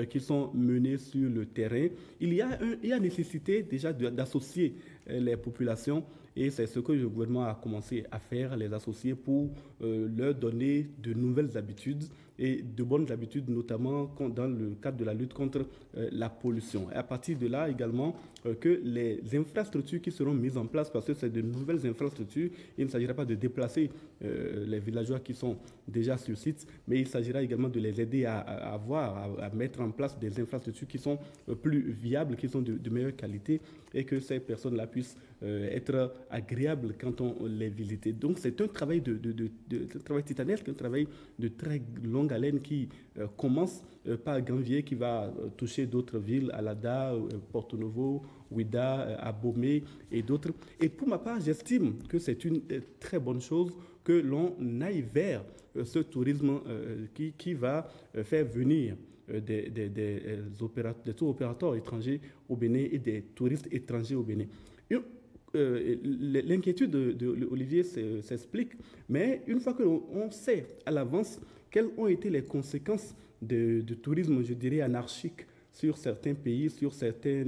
qui sont menées sur le terrain. Il y a nécessité déjà d'associer les populations, et c'est ce que le gouvernement a commencé à faire, les associer pour leur donner de nouvelles habitudes et de bonnes habitudes, notamment dans le cadre de la lutte contre la pollution. Et à partir de là également, que les infrastructures qui seront mises en place, parce que c'est de nouvelles infrastructures, il ne s'agira pas de déplacer les villageois qui sont déjà sur site, mais il s'agira également de les aider à mettre en place des infrastructures qui sont plus viables, qui sont de meilleure qualité, et que ces personnes-là puissent être agréables quand on les visite. Donc c'est un travail travail titanesque, un travail de très longue haleine qui commence par Ganvier, qui va toucher d'autres villes, Alada, Porto Novo, Ouida, Abomey et d'autres. Et pour ma part, j'estime que c'est une très bonne chose que l'on aille vers ce tourisme qui va faire venir des tour opérateurs étrangers au Bénin et des touristes étrangers au Bénin. L'inquiétude d'Olivier s'explique, mais une fois qu'on sait à l'avance quelles ont été les conséquences du tourisme, je dirais, anarchique sur certains pays, sur certains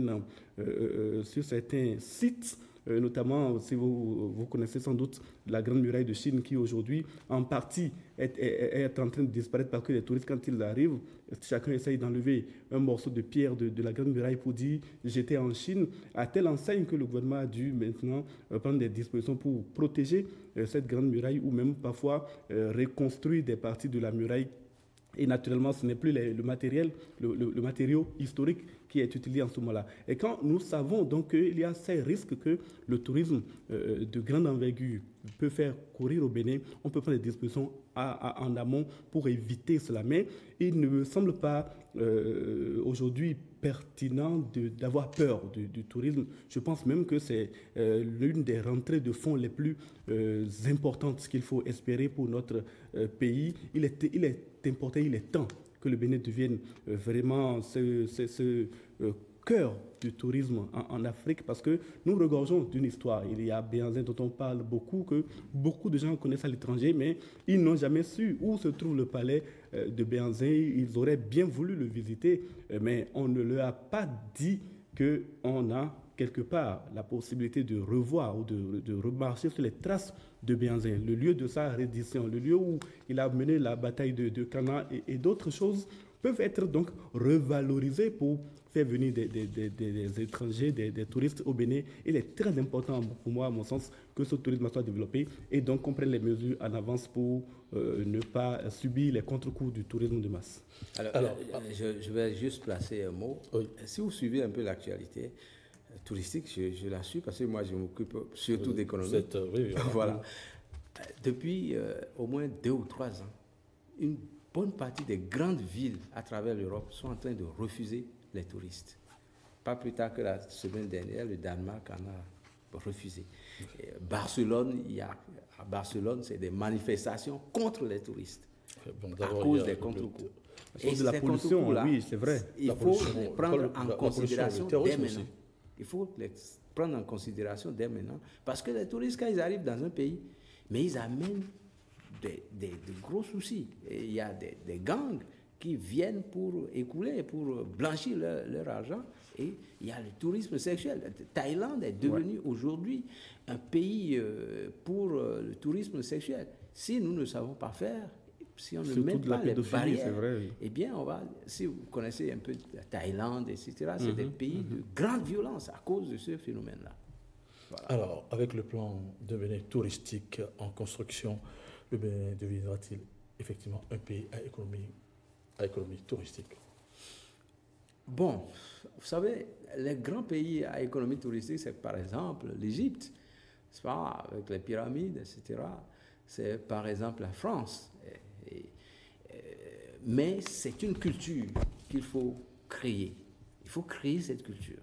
sites, notamment, si vous connaissez sans doute la Grande Muraille de Chine, qui aujourd'hui, en partie, est en train de disparaître parce que les touristes, quand ils arrivent, chacun essaye d'enlever un morceau de pierre de la Grande Muraille pour dire « j'étais en Chine », à telle enseigne que le gouvernement a dû maintenant prendre des dispositions pour protéger cette Grande Muraille, ou même parfois reconstruire des parties de la muraille. Et naturellement, ce n'est plus le matériau historique qui est utilisé en ce moment-là. Et quand nous savons donc qu'il y a ces risques que le tourisme de grande envergure peut faire courir au Bénin, on peut prendre des dispositions en amont pour éviter cela. Mais il ne me semble pas aujourd'hui pertinent d'avoir peur du tourisme. Je pense même que c'est l'une des rentrées de fonds les plus importantes qu'il faut espérer pour notre pays. Il est important, il est temps que le Bénin devienne vraiment ce cœur du tourisme en Afrique, parce que nous regorgeons d'une histoire. Il y a Béhanzin dont on parle beaucoup, que beaucoup de gens connaissent à l'étranger, mais ils n'ont jamais su où se trouve le palais de Béhanzin. Ils auraient bien voulu le visiter, mais on ne leur a pas dit qu'on a quelque part la possibilité de revoir ou de remarcher sur les traces de Béhanzin, le lieu de sa reddition, le lieu où il a mené la bataille de Cana et d'autres choses peuvent être donc revalorisées pour faire venir des étrangers, des touristes au Bénin. Il est très important pour moi, à mon sens, que ce tourisme soit développé et donc qu'on prenne les mesures en avance pour ne pas subir les contre-coups du tourisme de masse. Alors je vais juste placer un mot. Oui. Si vous suivez un peu l'actualité touristique, je la suis parce que moi je m'occupe surtout d'économie. Oui. Voilà. Depuis au moins 2 ou 3 ans, une bonne partie des grandes villes à travers l'Europe sont en train de refuser les touristes. Pas plus tard que la semaine dernière, le Danemark en a refusé. Barcelone, à Barcelone, c'est des manifestations contre les touristes à cause des contre-coups. Et de la pollution, oui, c'est vrai. Il faut les prendre en considération dès maintenant. Il faut les prendre en considération dès maintenant, parce que les touristes, quand ils arrivent dans un pays, mais ils amènent des gros soucis. Et il y a des gangs qui viennent pour écouler, pour blanchir leur argent. Et il y a le tourisme sexuel. Thaïlande est devenue aujourd'hui un pays pour le tourisme sexuel. Si nous ne savons pas faire, si on ne met pas les barrières, vrai, oui. eh bien, si vous connaissez un peu la Thaïlande, etc., c'est des pays de grande violence à cause de ce phénomène-là. Voilà. Alors, avec le plan de Bénin touristique en construction, le Bénin deviendra-t-il effectivement un pays à économie touristique? Bon, vous savez, les grands pays à économie touristique, c'est par exemple l'Égypte, c'est pas, avec les pyramides, etc. C'est par exemple la France. Mais c'est une culture qu'il faut créer. Il faut créer cette culture.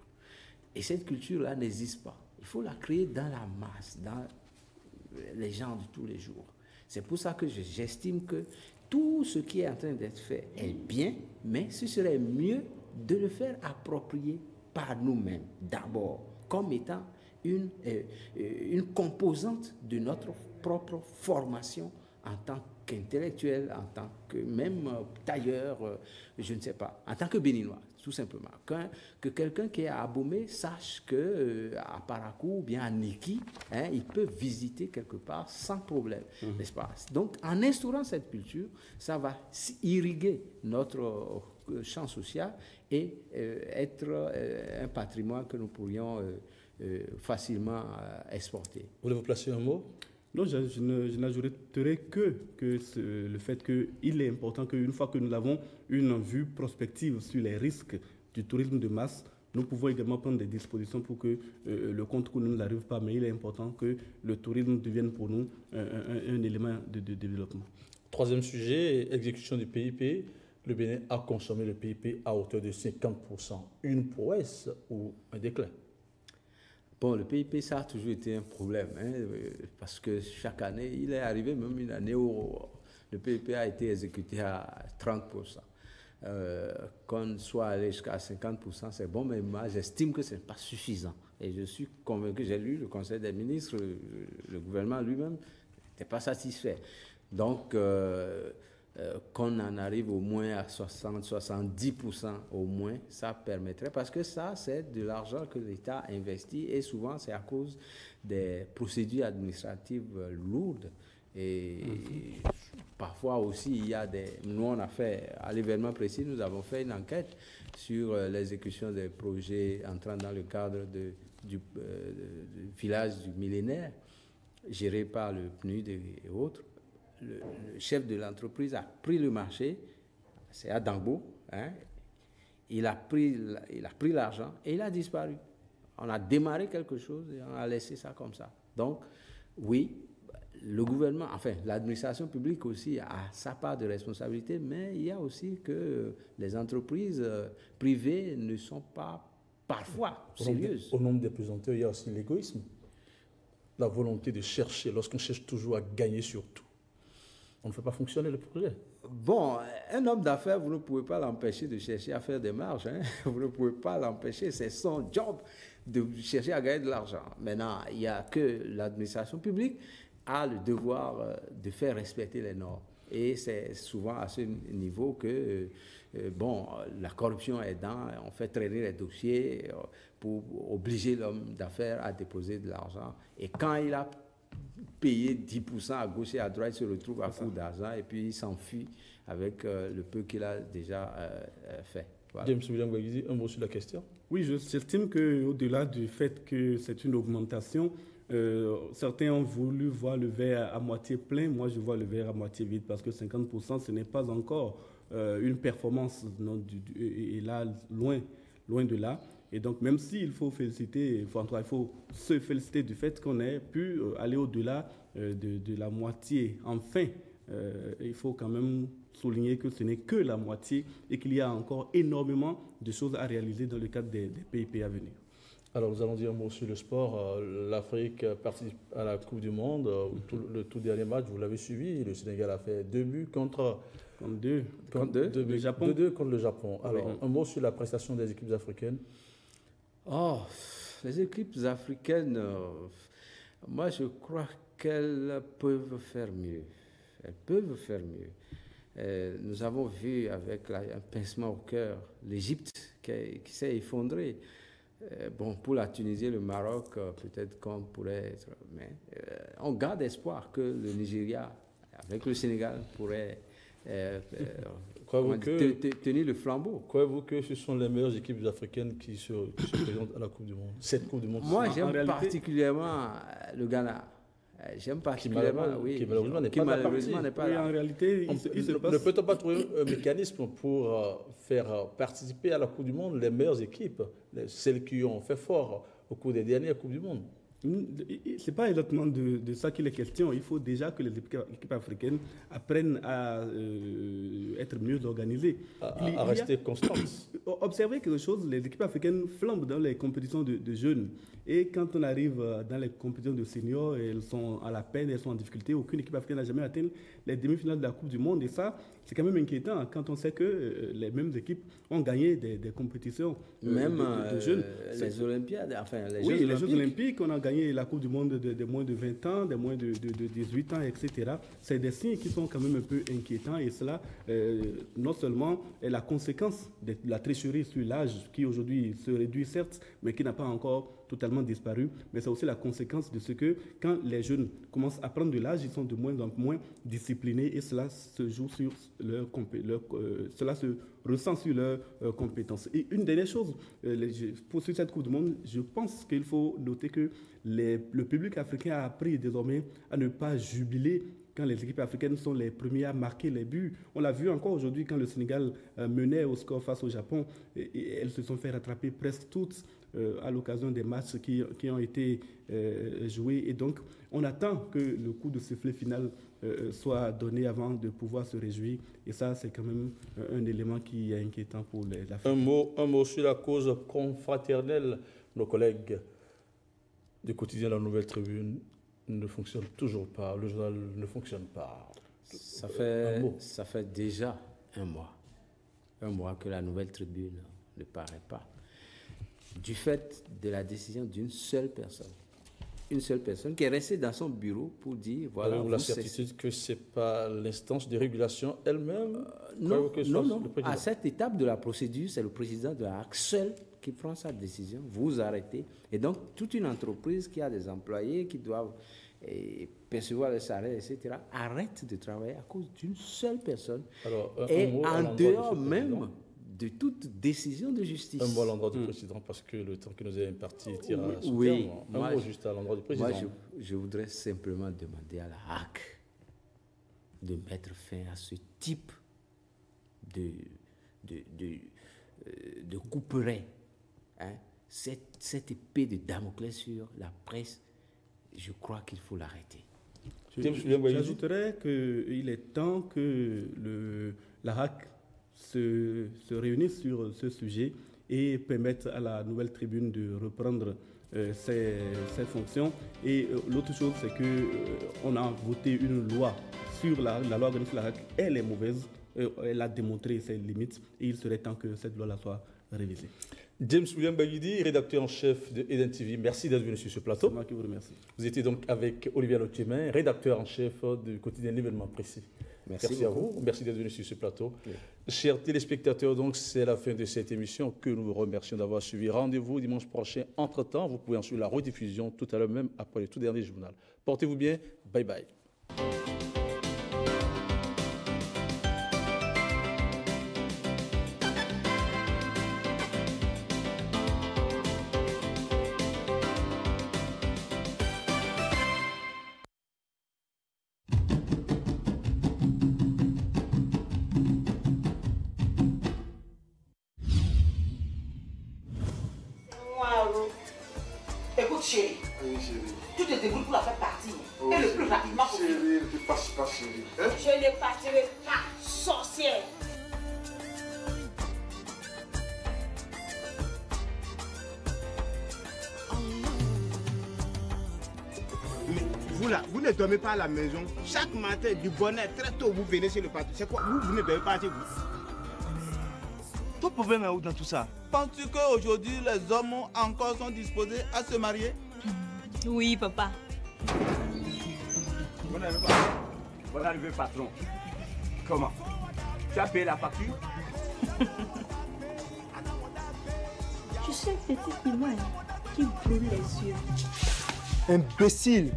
Et cette culture-là n'existe pas. Il faut la créer dans la masse, dans les gens de tous les jours. C'est pour ça que j'estime que tout ce qui est en train d'être fait est bien, mais ce serait mieux de le faire approprier par nous-mêmes, d'abord, comme étant une composante de notre propre formation en tant qu'intellectuel, en tant que même tailleur, je ne sais pas, en tant que béninois, tout simplement. Que quelqu'un qui est à Abomey sache qu'à Parakou ou bien à Niki, il peut visiter quelque part sans problème, n'est-ce pas? Donc, en instaurant cette culture, ça va irriguer notre champ social et être un patrimoine que nous pourrions facilement exporter. Voulez-vous placer un mot? Non, je n'ajouterai que le fait qu'il est important qu'une fois que nous avons une vue prospective sur les risques du tourisme de masse, nous pouvons également prendre des dispositions pour que le contrôle ne nous arrive pas, mais il est important que le tourisme devienne pour nous un élément de développement. Troisième sujet, exécution du PIP. Le Bénin a consommé le PIP à hauteur de 50%. Une prouesse ou un déclin? Bon, le PIP, ça a toujours été un problème, parce que chaque année, il est arrivé même une année où le PIP a été exécuté à 30%. Qu'on soit allé jusqu'à 50%, c'est bon, mais moi, j'estime que ce n'est pas suffisant. Et je suis convaincu, j'ai lu le Conseil des ministres, le gouvernement lui-même n'était pas satisfait. Donc, qu'on en arrive au moins à 60-70% au moins, ça permettrait, parce que ça, c'est de l'argent que l'État investit et souvent, c'est à cause des procédures administratives lourdes. Et parfois aussi, il y a nous, on a fait, à l'événement précis, nous avons fait une enquête sur l'exécution des projets entrant dans le cadre du village du millénaire, géré par le PNUD et autres. Le chef de l'entreprise a pris le marché, c'est à Dangbo, il a pris l'argent et il a disparu. On a démarré quelque chose et on a laissé ça comme ça. Donc, oui, le gouvernement, enfin, l'administration publique aussi a sa part de responsabilité, mais il y a aussi que les entreprises privées ne sont pas parfois sérieuses. Au nombre des pesanteurs, il y a aussi l'égoïsme, la volonté de chercher, lorsqu'on cherche toujours à gagner sur tout. On ne fait pas fonctionner le projet. Bon, un homme d'affaires, vous ne pouvez pas l'empêcher de chercher à faire des marges. Vous ne pouvez pas l'empêcher, c'est son job de chercher à gagner de l'argent. Maintenant, il n'y a que l'administration publique a le devoir de faire respecter les normes. Et c'est souvent à ce niveau que, la corruption est dans, on fait traîner les dossiers pour obliger l'homme d'affaires à déposer de l'argent. Et quand il a payer 10% à gauche et à droite, il se retrouve à court d'argent et puis il s'enfuit avec le peu qu'il a déjà fait. Voilà. James William Gwagizi, un mot sur la question? Oui, j'estime qu'au-delà du fait que c'est une augmentation, certains ont voulu voir le verre à moitié plein. Moi, je vois le verre à moitié vide parce que 50%, ce n'est pas encore une performance. Et là, loin de là. Et donc, même s'il faut il faut se féliciter du fait qu'on ait pu aller au-delà de la moitié. Enfin, il faut quand même souligner que ce n'est que la moitié et qu'il y a encore énormément de choses à réaliser dans le cadre des PIP à venir. Alors, nous allons dire un mot sur le sport. L'Afrique participe à la Coupe du Monde. Le tout dernier match, vous l'avez suivi. Le Sénégal a fait 2 buts contre le Japon. 2-2 contre le Japon. Alors, oui. Un mot sur la prestation des équipes africaines. Oh, les équipes africaines, moi je crois qu'elles peuvent faire mieux. Elles peuvent faire mieux. Nous avons vu avec un pincement au cœur l'Égypte qui s'est effondrée. Pour la Tunisie et le Maroc, peut-être qu'on pourrait être... Mais on garde espoir que le Nigeria, avec le Sénégal, pourrait... tenir le flambeau. Croyez-vous que ce sont les meilleures équipes africaines qui se présentent à la Coupe du Monde? Cette Coupe du Monde. Moi, j'aime particulièrement le Ghana. J'aime particulièrement, qui malheureusement n'est pas là. En réalité, ne peut-on pas trouver un mécanisme pour faire participer à la Coupe du Monde les meilleures équipes, celles qui ont fait fort au cours des dernières Coupes du Monde? Ce n'est pas exactement de ça qu'il est question. Il faut déjà que les équipes africaines apprennent à être mieux organisées. À rester constantes. Observez quelque chose, les équipes africaines flambent dans les compétitions de jeunes. Et quand on arrive dans les compétitions de seniors, elles sont à la peine, elles sont en difficulté. Aucune équipe africaine n'a jamais atteint les demi-finales de la Coupe du Monde. Et ça, c'est quand même inquiétant quand on sait que les mêmes équipes ont gagné des compétitions de jeunes. Les Olympiades, enfin les Jeux Olympiques. Les Jeux Olympiques, on a gagné la Coupe du Monde de moins de 20 ans, de moins de 18 ans, etc. C'est des signes qui sont quand même un peu inquiétants. Et cela, non seulement est la conséquence de la tricherie sur l'âge, qui aujourd'hui se réduit certes, mais qui n'a pas encore totalement disparu, mais c'est aussi la conséquence de ce que quand les jeunes commencent à prendre de l'âge, ils sont de moins en moins disciplinés et cela se joue sur cela se ressent sur leurs compétences. Et une dernière chose, pour cette Coupe du Monde, je pense qu'il faut noter que le public africain a appris désormais à ne pas jubiler quand les équipes africaines sont les premières à marquer les buts. On l'a vu encore aujourd'hui quand le Sénégal menait au score face au Japon, et elles se sont fait rattraper presque toutes à l'occasion des matchs qui ont été joués. Et donc, on attend que le coup de sifflet final soit donné avant de pouvoir se réjouir. Et ça, c'est quand même un élément qui est inquiétant pour l'Afrique. Un mot sur la cause confraternelle. Nos collègues du quotidien La Nouvelle Tribune ne fonctionnent toujours pas. Le journal ne fonctionne pas. Ça fait déjà un mois que La Nouvelle Tribune ne paraît pas. Du fait de la décision d'une seule personne. Une seule personne qui est restée dans son bureau pour dire, voilà... Avez-vous la certitude que ce n'est pas l'instance de régulation elle-même? Non. À cette étape de la procédure, c'est le président de la HAC seul qui prend sa décision. Vous arrêtez. Et donc, toute une entreprise qui a des employés qui doivent percevoir les salaires, etc., arrête de travailler à cause d'une seule personne. Alors, et en dehors même de toute décision de justice. Un mot à l'endroit du président, parce que le temps qui nous est imparti tire à son terme. Un mot juste à l'endroit du président. Moi, je voudrais simplement demander à la HAC de mettre fin à ce type de couperet. Hein? Cette épée de Damoclès sur la presse, je crois qu'il faut l'arrêter. J'ajouterais qu'il est temps que la HAC se réunissent sur ce sujet et permettent à la Nouvelle Tribune de reprendre ses fonctions. Et l'autre chose, c'est qu'on a voté une loi sur la loi organique. La HAC, elle est mauvaise, elle a démontré ses limites et il serait temps que cette loi-là soit révisée. James William Baguidi, rédacteur en chef de Eden TV, merci d'être venu sur ce plateau. C'est moi qui vous remercie. Vous étiez donc avec Olivier Lotiemin, rédacteur en chef du quotidien L'événement précis. Merci à vous. Merci d'être venu sur ce plateau. Oui. Chers téléspectateurs, donc c'est la fin de cette émission que nous vous remercions d'avoir suivi. Rendez-vous dimanche prochain. Entre-temps, vous pouvez en suivre la rediffusion tout à l'heure même après le tout dernier journal. Portez-vous bien. Bye bye. Écoute chérie, oui, chérie, tu te débrouilles pour la faire partir. Oh, et le plus rapidement possible. Chérie, ne te fâche pas, chérie. Hein? Je ne partirai pas, sorcière. Mais vous là, vous ne dormez pas à la maison. Chaque matin, du bonheur, très tôt, vous venez chez le patron. C'est quoi? Vous ne dormez pas chez vous? Ton problème est où dans tout ça? Penses-tu qu'aujourd'hui, les hommes encore sont disposés à se marier? Oui, papa. Bon arrivé, patron. Comment? Tu as payé la facture? Je suis une petite image qui brûle les yeux. Imbécile!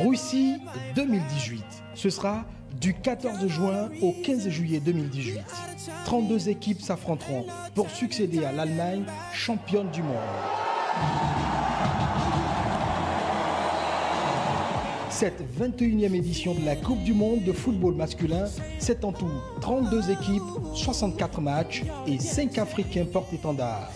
Russie 2018. Ce sera du 14 juin au 15 juillet 2018. 32 équipes s'affronteront pour succéder à l'Allemagne, championne du monde. Cette 21e édition de la Coupe du monde de football masculin, c'est en tout 32 équipes, 64 matchs et 5 Africains porte-étendards.